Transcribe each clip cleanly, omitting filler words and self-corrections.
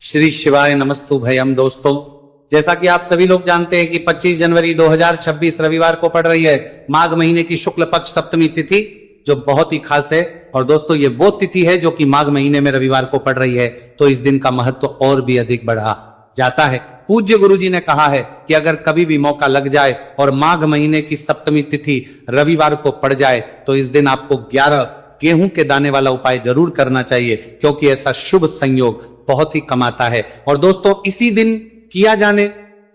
श्री शिवाय नमस्तुभयम। दोस्तों, जैसा कि आप सभी लोग जानते हैं कि 25 जनवरी 2026 रविवार को पड़ रही है माघ महीने की शुक्ल पक्ष सप्तमी तिथि, जो बहुत ही खास है। और दोस्तों, ये वो तिथि है जो कि माघ महीने में रविवार को पड़ रही है, तो इस दिन का महत्व और भी अधिक बढ़ा जाता है। पूज्य गुरु जी ने कहा है कि अगर कभी भी मौका लग जाए और माघ महीने की सप्तमी तिथि रविवार को पड़ जाए तो इस दिन आपको 11 गेहूं के दाने वाला उपाय जरूर करना चाहिए, क्योंकि ऐसा शुभ संयोग बहुत ही कमाता है। और दोस्तों, इसी दिन किया जाने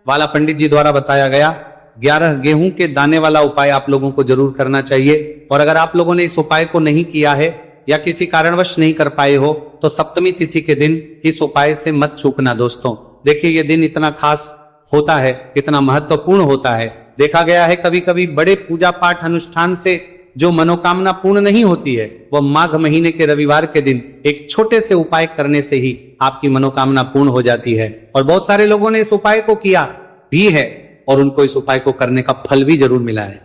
वाला पंडित जी द्वारा बताया गया 11 गेहूं के दाने वाला उपाय आप लोगों को जरूर करना चाहिए। और अगर आप लोगों ने इस उपाय को नहीं किया है या किसी कारणवश नहीं कर पाए हो तो सप्तमी तिथि के दिन इस उपाय से मत चूकना। दोस्तों देखिए, ये दिन इतना खास होता है, इतना महत्वपूर्ण होता है। देखा गया है कभी कभी बड़े पूजा पाठ अनुष्ठान से जो मनोकामना पूर्ण नहीं होती है, वह माघ महीने के रविवार के दिन एक छोटे से उपाय करने से ही आपकी मनोकामना पूर्ण हो जाती है। और बहुत सारे लोगों ने इस उपाय को किया भी है और उनको इस उपाय को करने का फल भी जरूर मिला है।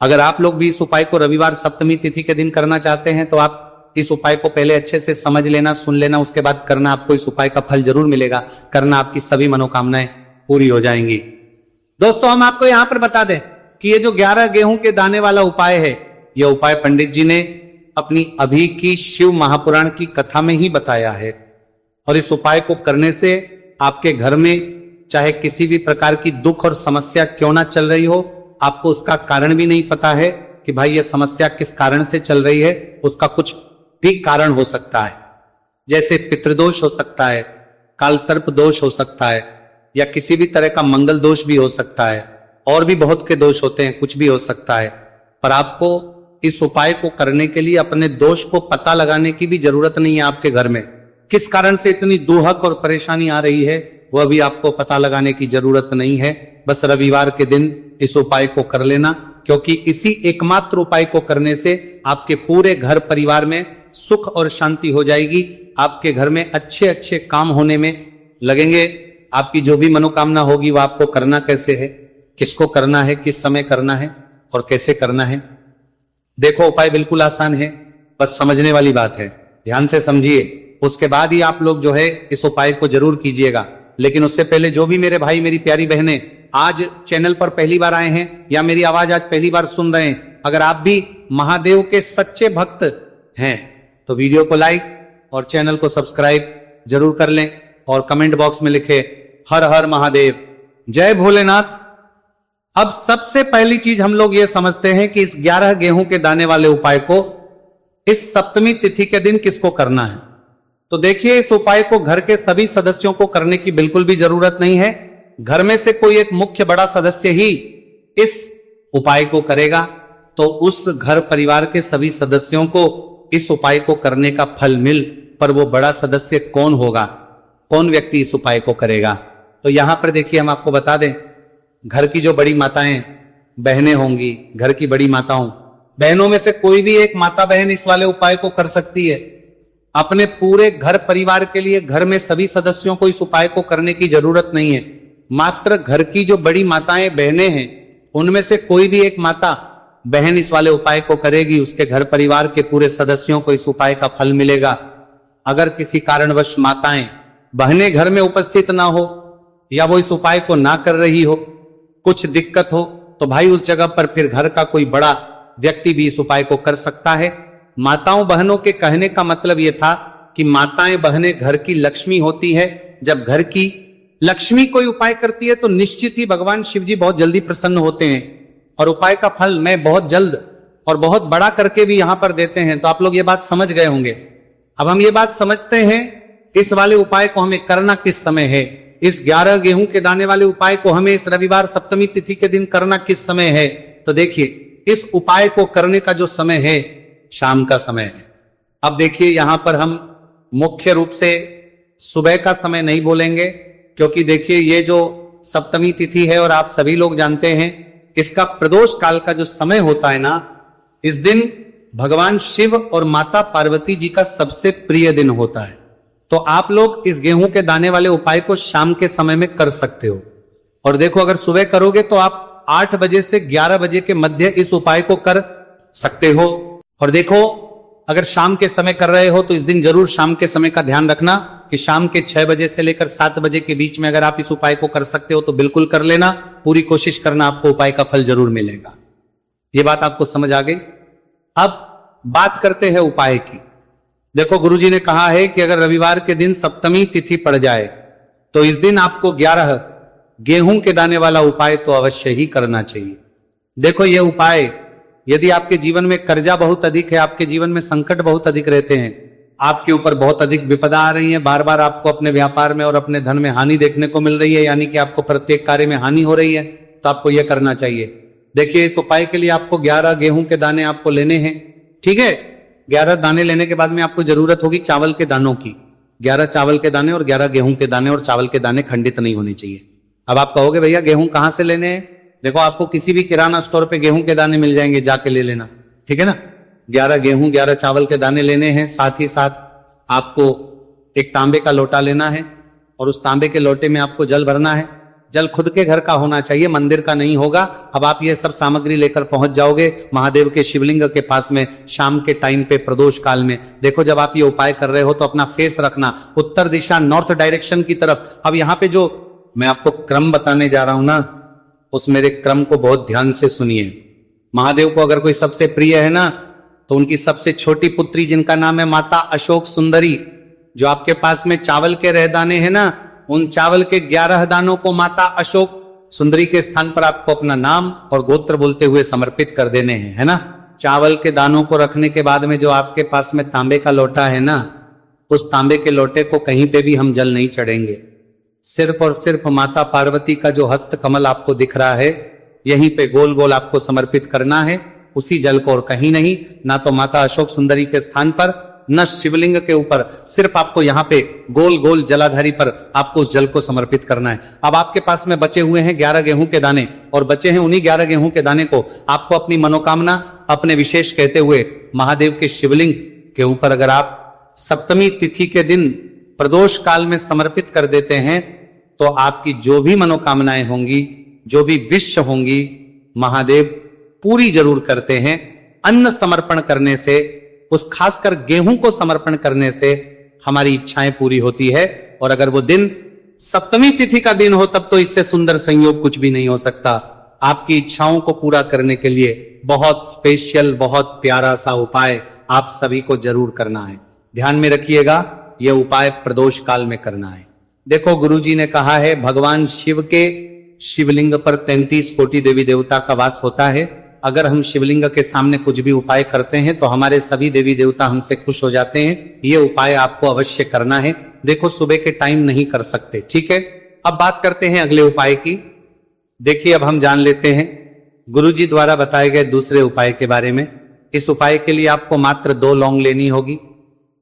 अगर आप लोग भी इस उपाय को रविवार सप्तमी तिथि के दिन करना चाहते हैं तो आप इस उपाय को पहले अच्छे से समझ लेना, सुन लेना, उसके बाद करना। आपको इस उपाय का फल जरूर मिलेगा, करना आपकी सभी मनोकामनाएं पूरी हो जाएंगी। दोस्तों, हम आपको यहां पर बता दें कि ये जो 11 गेहूं के दाने वाला उपाय है, यह उपाय पंडित जी ने अपनी अभी की शिव महापुराण की कथा में ही बताया है। और इस उपाय को करने से आपके घर में चाहे किसी भी प्रकार की दुख और समस्या क्यों ना चल रही हो, आपको उसका कारण भी नहीं पता है कि भाई ये समस्या किस कारण से चल रही है, उसका कुछ भी कारण हो सकता है। जैसे पितृदोष हो सकता है, काल सर्प दोष हो सकता है, या किसी भी तरह का मंगल दोष भी हो सकता है, और भी बहुत के दोष होते हैं, कुछ भी हो सकता है। पर आपको इस उपाय को करने के लिए अपने दोष को पता लगाने की भी जरूरत नहीं है। आपके घर में किस कारण से इतनी दुहक और परेशानी आ रही है, वह भी आपको पता लगाने की जरूरत नहीं है। बस रविवार के दिन इस उपाय को कर लेना, क्योंकि इसी एकमात्र उपाय को करने से आपके पूरे घर परिवार में सुख और शांति हो जाएगी। आपके घर में अच्छे अच्छे काम होने में लगेंगे। आपकी जो भी मनोकामना होगी वह आपको करना कैसे है, किसको करना है, किस समय करना है और कैसे करना है। देखो, उपाय बिल्कुल आसान है, बस समझने वाली बात है। ध्यान से समझिए, उसके बाद ही आप लोग जो है इस उपाय को जरूर कीजिएगा। लेकिन उससे पहले जो भी मेरे भाई मेरी प्यारी बहनें आज चैनल पर पहली बार आए हैं या मेरी आवाज आज पहली बार सुन रहे हैं, अगर आप भी महादेव के सच्चे भक्त हैं तो वीडियो को लाइक और चैनल को सब्सक्राइब जरूर कर लें और कमेंट बॉक्स में लिखे हर हर महादेव, जय भोलेनाथ। अब सबसे पहली चीज हम लोग ये समझते हैं कि इस 11 गेहूं के दाने वाले उपाय को इस सप्तमी तिथि के दिन किसको करना है। तो देखिए, इस उपाय को घर के सभी सदस्यों को करने की बिल्कुल भी जरूरत नहीं है। घर में से कोई एक मुख्य बड़ा सदस्य ही इस उपाय को करेगा तो उस घर परिवार के सभी सदस्यों को इस उपाय को करने का फल मिल। पर वो बड़ा सदस्य कौन होगा, कौन व्यक्ति इस उपाय को करेगा, तो यहां पर देखिए हम आपको बता दें, घर की जो बड़ी माताएं बहनें होंगी, घर की बड़ी माताओं बहनों में से कोई भी एक माता बहन इस वाले उपाय को कर सकती है। अपने पूरे घर परिवार के लिए घर में सभी सदस्यों को इस उपाय को करने की जरूरत नहीं है। मात्र घर की जो बड़ी माताएं बहनें हैं उनमें से कोई भी एक माता बहन इस वाले उपाय को करेगी, उसके घर परिवार के पूरे सदस्यों को इस उपाय का फल मिलेगा। अगर किसी कारणवश माताएं बहनें घर में उपस्थित ना हो या वो इस उपाय को ना कर रही हो, कुछ दिक्कत हो, तो भाई उस जगह पर फिर घर का कोई बड़ा व्यक्ति भी इस उपाय को कर सकता है। माताओं बहनों के कहने का मतलब यह था कि माताएं बहनें घर की लक्ष्मी होती है। जब घर की लक्ष्मी कोई उपाय करती है तो निश्चित ही भगवान शिव जी बहुत जल्दी प्रसन्न होते हैं और उपाय का फल मैं बहुत जल्द और बहुत बड़ा करके भी यहां पर देते हैं। तो आप लोग ये बात समझ गए होंगे। अब हम ये बात समझते हैं इस वाले उपाय को हमें करना किस समय है। इस 11 गेहूं के दाने वाले उपाय को हमें इस रविवार सप्तमी तिथि के दिन करना किस समय है। तो देखिए, इस उपाय को करने का जो समय है शाम का समय है। अब देखिए, यहां पर हम मुख्य रूप से सुबह का समय नहीं बोलेंगे, क्योंकि देखिए ये जो सप्तमी तिथि है और आप सभी लोग जानते हैं इसका प्रदोष काल का जो समय होता है ना, इस दिन भगवान शिव और माता पार्वती जी का सबसे प्रिय दिन होता है। तो आप लोग इस गेहूं के दाने वाले उपाय को शाम के समय में कर सकते हो। और देखो, अगर सुबह करोगे तो आप 8 बजे से 11 बजे के मध्य इस उपाय को कर सकते हो। और देखो, अगर शाम के समय कर रहे हो तो इस दिन जरूर शाम के समय का ध्यान रखना कि शाम के 6 बजे से लेकर 7 बजे के बीच में अगर आप इस उपाय को कर सकते हो तो बिल्कुल कर लेना। पूरी कोशिश करना, आपको उपाय का फल जरूर मिलेगा। ये बात आपको समझ आ गई। अब बात करते हैं उपाय की। देखो, गुरुजी ने कहा है कि अगर रविवार के दिन सप्तमी तिथि पड़ जाए तो इस दिन आपको 11 गेहूं के दाने वाला उपाय तो अवश्य ही करना चाहिए। देखो, यह उपाय यदि आपके जीवन में कर्जा बहुत अधिक है, आपके जीवन में संकट बहुत अधिक रहते हैं, आपके ऊपर बहुत अधिक विपदा आ रही है, बार बार आपको अपने व्यापार में और अपने धन में हानि देखने को मिल रही है, यानी कि आपको प्रत्येक कार्य में हानि हो रही है, तो आपको यह करना चाहिए। देखिए, इस उपाय के लिए आपको 11 गेहूं के दाने आपको लेने हैं। ठीक है, 11 दाने लेने के बाद में आपको जरूरत होगी चावल के दानों की। 11 चावल के दाने और 11 गेहूं के दाने, और चावल के दाने खंडित नहीं होने चाहिए। अब आप कहोगे भैया गेहूं कहां से लेने हैं? देखो, आपको किसी भी किराना स्टोर पे गेहूं के दाने मिल जाएंगे, जाके ले लेना। ठीक है ना? 11 गेहूं 11 चावल के दाने लेने हैं। साथ ही साथ आपको एक तांबे का लोटा लेना है और उस तांबे के लोटे में आपको जल भरना है। जल खुद के घर का होना चाहिए, मंदिर का नहीं होगा। अब आप ये सब सामग्री लेकर पहुंच जाओगे महादेव के शिवलिंग के पास में शाम के टाइम पे प्रदोष काल में। देखो, जब आप ये उपाय कर रहे हो तो अपना फेस रखना उत्तर दिशा, नॉर्थ डायरेक्शन की तरफ। अब यहां पे जो मैं आपको क्रम बताने जा रहा हूं ना, उस मेरे क्रम को बहुत ध्यान से सुनिए। महादेव को अगर कोई सबसे प्रिय है ना, तो उनकी सबसे छोटी पुत्री जिनका नाम है माता अशोक सुंदरी, जो आपके पास में चावल के रह दाने हैं ना, उन चावल के 11 दानों को माता अशोक सुंदरी के स्थान पर आपको अपना नाम और गोत्र बोलते हुए समर्पित कर देने हैं, है ना। चावल के दानों को रखने के बाद में जो आपके पास में तांबे का लोटा है ना, उस तांबे के लोटे को कहीं पे भी हम जल नहीं चढ़ेंगे। सिर्फ और सिर्फ माता पार्वती का जो हस्त कमल आपको दिख रहा है, यहीं पे गोल गोल आपको समर्पित करना है, उसी जल को, और कहीं नहीं। ना तो माता अशोक सुंदरी के स्थान पर, न शिवलिंग के ऊपर, सिर्फ आपको यहाँ पे गोल गोल जलाधारी पर आपको उस जल को समर्पित करना है। अब आपके पास में बचे हुए हैं 11 गेहूं के दाने, और बचे हैं उन्हीं 11 गेहूं के दाने को आपको अपनी मनोकामना, अपने विशेष कहते हुए महादेव के शिवलिंग के ऊपर अगर आप सप्तमी तिथि के दिन प्रदोष काल में समर्पित कर देते हैं, तो आपकी जो भी मनोकामनाएं होंगी, जो भी विश होंगी, महादेव पूरी जरूर करते हैं। अन्न समर्पण करने से, उस खासकर गेहूं को समर्पण करने से हमारी इच्छाएं पूरी होती है। और अगर वो दिन सप्तमी तिथि का दिन हो, तब तो इससे सुंदर संयोग कुछ भी नहीं हो सकता। आपकी इच्छाओं को पूरा करने के लिए बहुत स्पेशल, बहुत प्यारा सा उपाय आप सभी को जरूर करना है। ध्यान में रखिएगा, यह उपाय प्रदोष काल में करना है। देखो, गुरुजी ने कहा है भगवान शिव के शिवलिंग पर 33 कोटि देवी देवता का वास होता है। अगर हम शिवलिंग के सामने कुछ भी उपाय करते हैं तो हमारे सभी देवी देवता हमसे खुश हो जाते हैं। ये उपाय आपको अवश्य करना है। देखो, सुबह के टाइम नहीं कर सकते, ठीक है। अब बात करते हैं अगले उपाय की। देखिए, अब हम जान लेते हैं गुरुजी द्वारा बताए गए दूसरे उपाय के बारे में। इस उपाय के लिए आपको मात्र 2 लौंग लेनी होगी,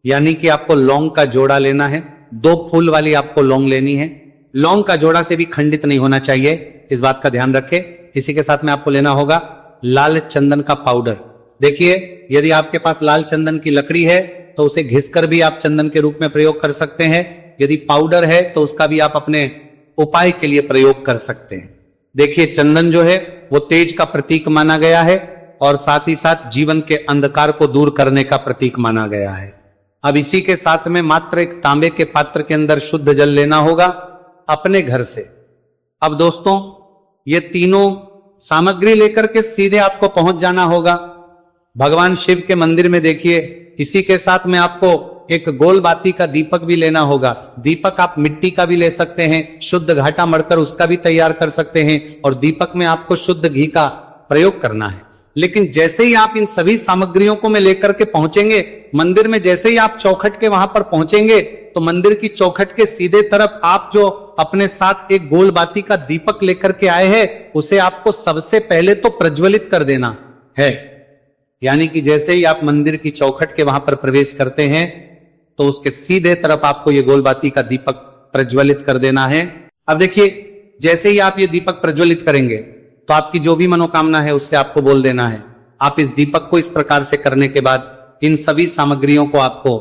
यानी कि आपको लौंग का जोड़ा लेना है। 2 फूल वाली आपको लौंग लेनी है। लौंग का जोड़ा से भी खंडित नहीं होना चाहिए, इस बात का ध्यान रखें। इसी के साथ में आपको लेना होगा लाल चंदन का पाउडर। देखिए, यदि आपके पास लाल चंदन की लकड़ी है तो उसे घिसकर भी आप चंदन के रूप में प्रयोग कर सकते हैं। यदि पाउडर है तो उसका भी आप अपने उपाय के लिए प्रयोग कर सकते हैं। देखिए, चंदन जो है वो तेज का प्रतीक माना गया है और साथ ही साथ जीवन के अंधकार को दूर करने का प्रतीक माना गया है। अब इसी के साथ में मात्र एक तांबे के पात्र के अंदर शुद्ध जल लेना होगा अपने घर से। अब दोस्तों, ये तीनों सामग्री लेकर के सीधे आपको पहुंच जाना होगा भगवान शिव के मंदिर में। देखिए, इसी के साथ में आपको एक गोल बाती का दीपक भी लेना होगा। दीपक आप मिट्टी का भी ले सकते हैं, शुद्ध घाटा मढ़कर उसका भी तैयार कर सकते हैं, और दीपक में आपको शुद्ध घी का प्रयोग करना है। लेकिन जैसे ही आप इन सभी सामग्रियों को में लेकर के पहुंचेंगे मंदिर में, जैसे ही आप चौखट के वहां पर पहुंचेंगे तो मंदिर की चौखट के सीधे तरफ आप जो अपने साथ एक गोल बाती का दीपक लेकर के आए हैं, उसे आपको सबसे पहले तो प्रज्वलित कर देना है। यानी कि जैसे ही आप मंदिर की चौखट के वहां पर प्रवेश करते हैं तो उसके सीधे तरफ आपको ये गोल बाती का दीपक प्रज्वलित कर देना है। अब देखिए, जैसे ही आप ये दीपक प्रज्वलित करेंगे तो आपकी जो भी मनोकामना है उससे आपको बोल देना है। आप इस दीपक को इस प्रकार से करने के बाद इन सभी सामग्रियों को आपको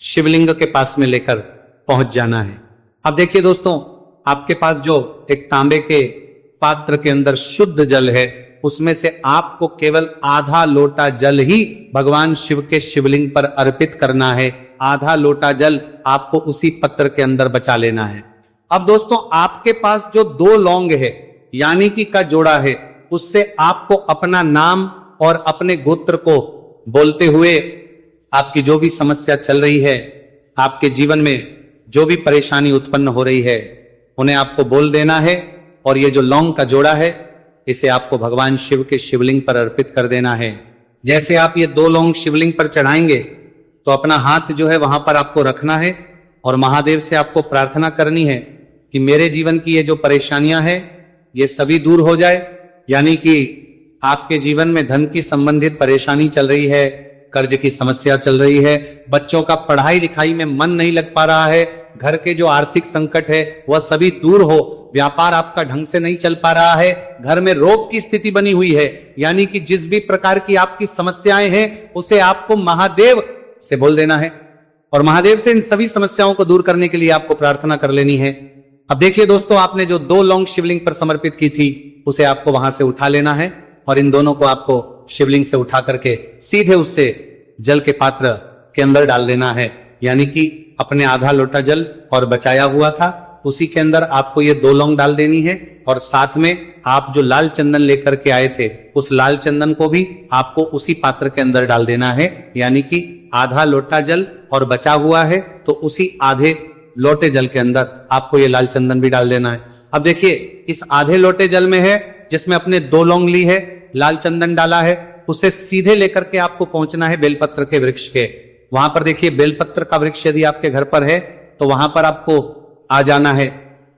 शिवलिंग के पास में लेकर पहुंच जाना है। अब देखिए दोस्तों, आपके पास जो एक तांबे के पात्र के अंदर शुद्ध जल है उसमें से आपको केवल आधा लोटा जल ही भगवान शिव के शिवलिंग पर अर्पित करना है। आधा लोटा जल आपको उसी पत्र के अंदर बचा लेना है। अब दोस्तों, आपके पास जो 2 लौंग है यानी कि का जोड़ा है, उससे आपको अपना नाम और अपने गोत्र को बोलते हुए आपकी जो भी समस्या चल रही है, आपके जीवन में जो भी परेशानी उत्पन्न हो रही है, उन्हें आपको बोल देना है। और ये जो लौंग का जोड़ा है, इसे आपको भगवान शिव के शिवलिंग पर अर्पित कर देना है। जैसे आप ये 2 लौंग शिवलिंग पर चढ़ाएंगे तो अपना हाथ जो है वहां पर आपको रखना है और महादेव से आपको प्रार्थना करनी है कि मेरे जीवन की ये जो परेशानियां हैं ये सभी दूर हो जाए। यानी कि आपके जीवन में धन की संबंधित परेशानी चल रही है, कर्ज की समस्या चल रही है, बच्चों का पढ़ाई लिखाई में मन नहीं लग पा रहा है, घर के जो आर्थिक संकट है वह सभी दूर हो, व्यापार आपका ढंग से नहीं चल पा रहा है, घर में रोग की स्थिति बनी हुई है, यानी कि जिस भी प्रकार की आपकी समस्याएं हैं उसे आपको महादेव से बोल देना है और महादेव से इन सभी समस्याओं को दूर करने के लिए आपको प्रार्थना कर लेनी है। अब देखिए दोस्तों, आपने जो 2 लौंग शिवलिंग पर समर्पित की थी उसे आपको वहां से उठा लेना है और इन दोनों को आपको शिवलिंग से उठा करके सीधे उससे जल के पात्र के अंदर डाल देना है। यानी कि अपने आधा लोटा जल और बचाया हुआ था उसी के अंदर आपको ये 2 लौंग डाल देनी है और साथ में आप जो लाल चंदन लेकर के आए थे उस लाल चंदन को भी आपको उसी पात्र के अंदर डाल देना है। यानी कि आधा लोटा जल और बचा हुआ है तो उसी आधे लोटे जल के अंदर आपको ये लाल चंदन भी डाल देना है। अब देखिए, इस आधे लोटे जल में है जिसमें अपने 2 लौंग ली है, लाल चंदन डाला है, उसे सीधे लेकर के आपको पहुंचना है बेलपत्र के वृक्ष के। वहां पर देखिए, बेलपत्र का वृक्ष यदि आपके घर पर है तो वहां पर आपको आ जाना है।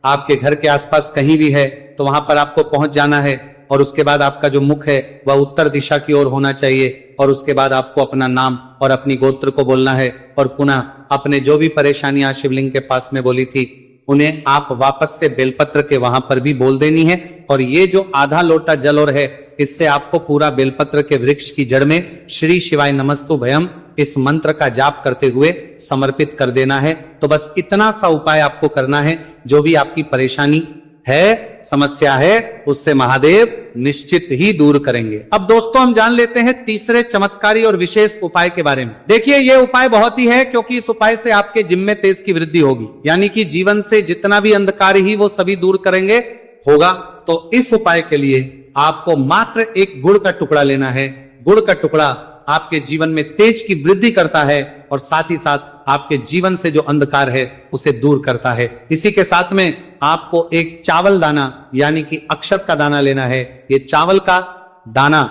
आपके घर के आसपास कहीं भी है तो वहां पर आपको पहुंच जाना है और उसके बाद आपका जो मुख है वह उत्तर दिशा की ओर होना चाहिए और उसके बाद आपको अपना नाम और अपनी गोत्र को बोलना है और पुनः अपने जो भी परेशानियां शिवलिंग के पास में बोली थी उन्हें आप वापस से बेलपत्र के वहां पर भी बोल देनी है। और ये जो आधा लोटा जल और है इससे आपको पूरा बेलपत्र के वृक्ष की जड़ में श्री शिवाय नमस्तुभयम इस मंत्र का जाप करते हुए समर्पित कर देना है। तो बस इतना सा उपाय आपको करना है। जो भी आपकी परेशानी है, समस्या है, उससे महादेव निश्चित ही दूर करेंगे। अब दोस्तों, हम जान लेते हैं तीसरे चमत्कारी और विशेष उपाय के बारे में। देखिए, यह उपाय बहुत ही है क्योंकि इस उपाय से आपके जिम में तेज की वृद्धि होगी, यानी कि जीवन से जितना भी अंधकार ही वो सभी दूर करेंगे होगा। तो इस उपाय के लिए आपको मात्र एक गुड़ का टुकड़ा लेना है। गुड़ का टुकड़ा आपके जीवन में तेज की वृद्धि करता है और साथ ही साथ आपके जीवन से जो अंधकार है उसे दूर करता है। इसी के साथ में आपको एक चावल दाना यानी कि अक्षत का दाना लेना है। ये चावल का दाना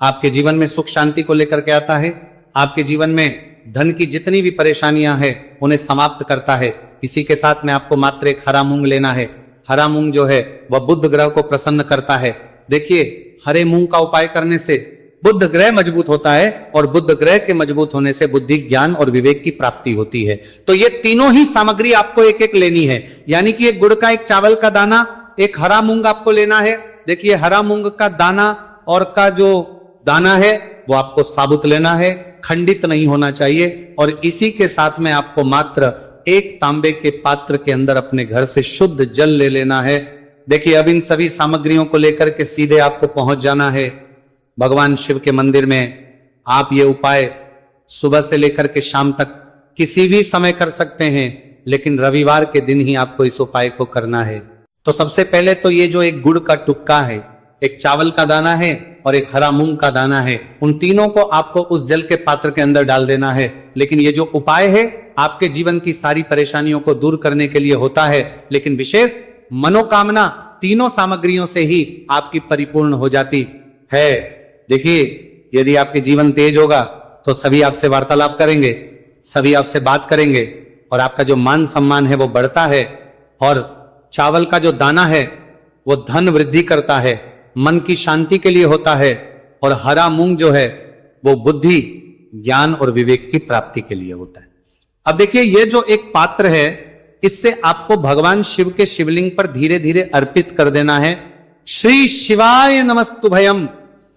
आपके जीवन में सुख शांति को लेकर के आता है, आपके जीवन में धन की जितनी भी परेशानियां हैं उन्हें समाप्त करता है। इसी के साथ में आपको मात्र एक हरा मूंग लेना है। हरा मूंग जो है वह बुध ग्रह को प्रसन्न करता है। देखिए, हरे मूंग का उपाय करने से बुध ग्रह मजबूत होता है और बुध ग्रह के मजबूत होने से बुद्धि, ज्ञान और विवेक की प्राप्ति होती है। तो ये तीनों ही सामग्री आपको एक एक लेनी है, यानी कि एक गुड़ का, एक चावल का दाना, एक हरा मूंग आपको लेना है। देखिए, हरा मूंग का दाना और का जो दाना है वो आपको साबुत लेना है, खंडित नहीं होना चाहिए। और इसी के साथ में आपको मात्र एक तांबे के पात्र के अंदर अपने घर से शुद्ध जल ले लेना है। देखिए, अब इन सभी सामग्रियों को लेकर के सीधे आपको पहुंच जाना है भगवान शिव के मंदिर में। आप ये उपाय सुबह से लेकर के शाम तक किसी भी समय कर सकते हैं, लेकिन रविवार के दिन ही आपको इस उपाय को करना है। तो सबसे पहले तो ये जो एक गुड़ का टुक्का है, एक चावल का दाना है और एक हरा मूंग का दाना है, उन तीनों को आपको उस जल के पात्र के अंदर डाल देना है। लेकिन ये जो उपाय है आपके जीवन की सारी परेशानियों को दूर करने के लिए होता है, लेकिन विशेष मनोकामना तीनों सामग्रियों से ही आपकी परिपूर्ण हो जाती है। देखिए, यदि आपके जीवन तेज होगा तो सभी आपसे वार्तालाप करेंगे, सभी आपसे बात करेंगे और आपका जो मान सम्मान है वो बढ़ता है। और चावल का जो दाना है वो धन वृद्धि करता है, मन की शांति के लिए होता है। और हरा मूंग जो है वो बुद्धि, ज्ञान और विवेक की प्राप्ति के लिए होता है। अब देखिए, ये जो एक पात्र है इससे आपको भगवान शिव के शिवलिंग पर धीरे धीरे अर्पित कर देना है। श्री शिवाय नमस्तुभयम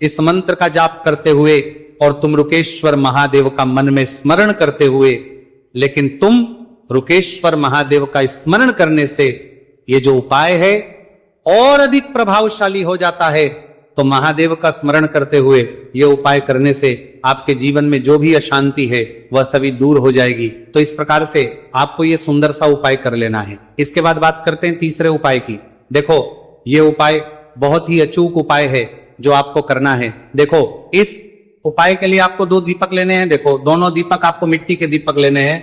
इस मंत्र का जाप करते हुए और तुम रुकेश्वर महादेव का मन में स्मरण करते हुए, लेकिन तुम रुकेश्वर महादेव का स्मरण करने से ये जो उपाय है और अधिक प्रभावशाली हो जाता है। तो महादेव का स्मरण करते हुए ये उपाय करने से आपके जीवन में जो भी अशांति है वह सभी दूर हो जाएगी। तो इस प्रकार से आपको ये सुंदर सा उपाय कर लेना है। इसके बाद बात करते हैं तीसरे उपाय की। देखो, ये उपाय बहुत ही अचूक उपाय है जो आपको करना है। देखो, इस उपाय के लिए आपको 2 दीपक लेने हैं। देखो, दोनों दीपक आपको मिट्टी के दीपक लेने हैं।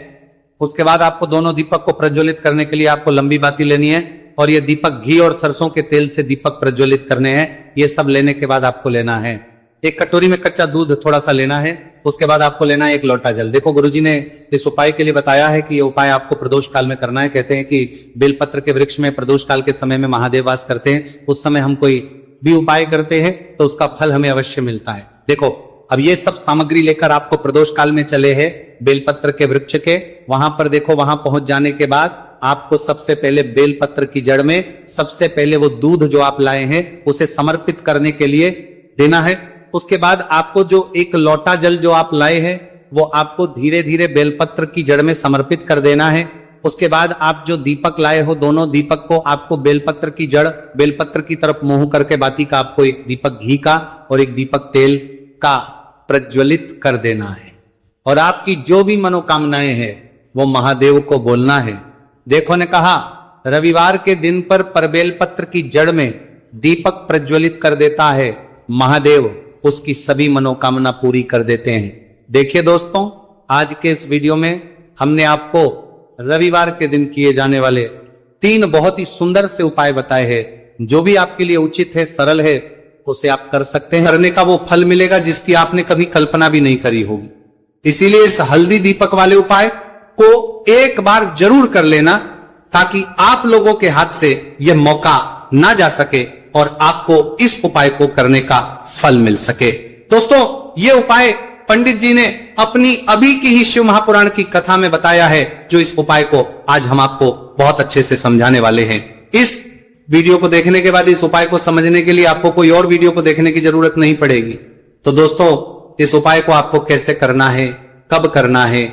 उसके बाद आपको दोनों दीपक को प्रज्वलित करने के लिए आपको लंबी बाती लेनी है और ये दीपक घी और सरसों के तेल से दीपक प्रज्वलित करने हैं। ये सब लेने के बाद आपको लेना है एक कटोरी में कच्चा दूध थोड़ा सा लेना है। उसके बाद आपको लेना है 1 लोटा जल। देखो, गुरुजी ने इस उपाय के लिए बताया है कि ये उपाय आपको प्रदोष काल में करना है। कहते हैं कि बेलपत्र के वृक्ष में प्रदोष काल के समय में महादेव वास करते हैं। उस समय हम कोई भी उपाय करते हैं तो उसका फल हमें अवश्य मिलता है। देखो, अब ये सब सामग्री लेकर आपको प्रदोष काल में चले हैं बेलपत्र के वृक्ष के। वहां पर देखो, वहां पहुंच जाने के बाद आपको सबसे पहले बेलपत्र की जड़ में सबसे पहले वो दूध जो आप लाए हैं उसे समर्पित करने के लिए देना है। उसके बाद आपको जो 1 लोटा जल जो आप लाए हैं वो आपको धीरे धीरे बेलपत्र की जड़ में समर्पित कर देना है। उसके बाद आप जो दीपक लाए हो, दोनों दीपक को आपको बेलपत्र की जड़, बेलपत्र की तरफ मुंह करके बाती का आपको 1 दीपक घी का और 1 दीपक तेल का प्रज्वलित कर देना है। और आपकी जो भी मनोकामनाएं हैं वो महादेव को बोलना है। देखो ने कहा, रविवार के दिन पर परबेल पत्र की जड़ में दीपक प्रज्वलित कर देता है महादेव, उसकी सभी मनोकामना पूरी कर देते हैं। देखिए दोस्तों, आज के इस वीडियो में हमने आपको रविवार के दिन किए जाने वाले 3 बहुत ही सुंदर से उपाय बताए हैं। जो भी आपके लिए उचित है, सरल है, उसे आप कर सकते हैं। करने का वो फल मिलेगा जिसकी आपने कभी कल्पना भी नहीं करी होगी। इसीलिए इस हल्दी दीपक वाले उपाय को एक बार जरूर कर लेना ताकि आप लोगों के हाथ से यह मौका ना जा सके और आपको इस उपाय को करने का फल मिल सके। दोस्तों, ये उपाय पंडित जी ने अपनी अभी की ही शिव महापुराण की कथा में बताया है, जो इस उपाय को आज हम आपको बहुत अच्छे से समझाने वाले हैं। इस वीडियो को देखने के बाद इस उपाय को समझने के लिए आपको कोई और वीडियो को देखने की जरूरत नहीं पड़ेगी। तो दोस्तों, इस उपाय को आपको कैसे करना है, कब करना है,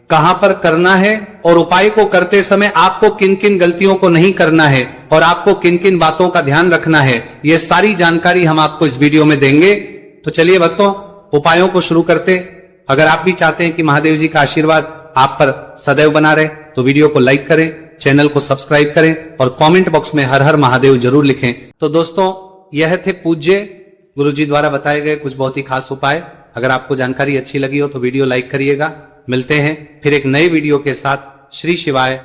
कहां पर करना है और उपाय को करते समय आपको किन किन गलतियों को नहीं करना है और आपको किन किन बातों का ध्यान रखना है, यह सारी जानकारी हम आपको इस वीडियो में देंगे। तो चलिए भक्तों, उपायों को शुरू करते। अगर आप भी चाहते हैं कि महादेव जी का आशीर्वाद आप पर सदैव बना रहे तो वीडियो को लाइक करें, चैनल को सब्सक्राइब करें और कमेंट बॉक्स में हर हर महादेव जरूर लिखें। तो दोस्तों, यह थे पूज्य गुरुजी द्वारा बताए गए कुछ बहुत ही खास उपाय। अगर आपको जानकारी अच्छी लगी हो तो वीडियो लाइक करिएगा। मिलते हैं फिर एक नए वीडियो के साथ। श्री शिवाय।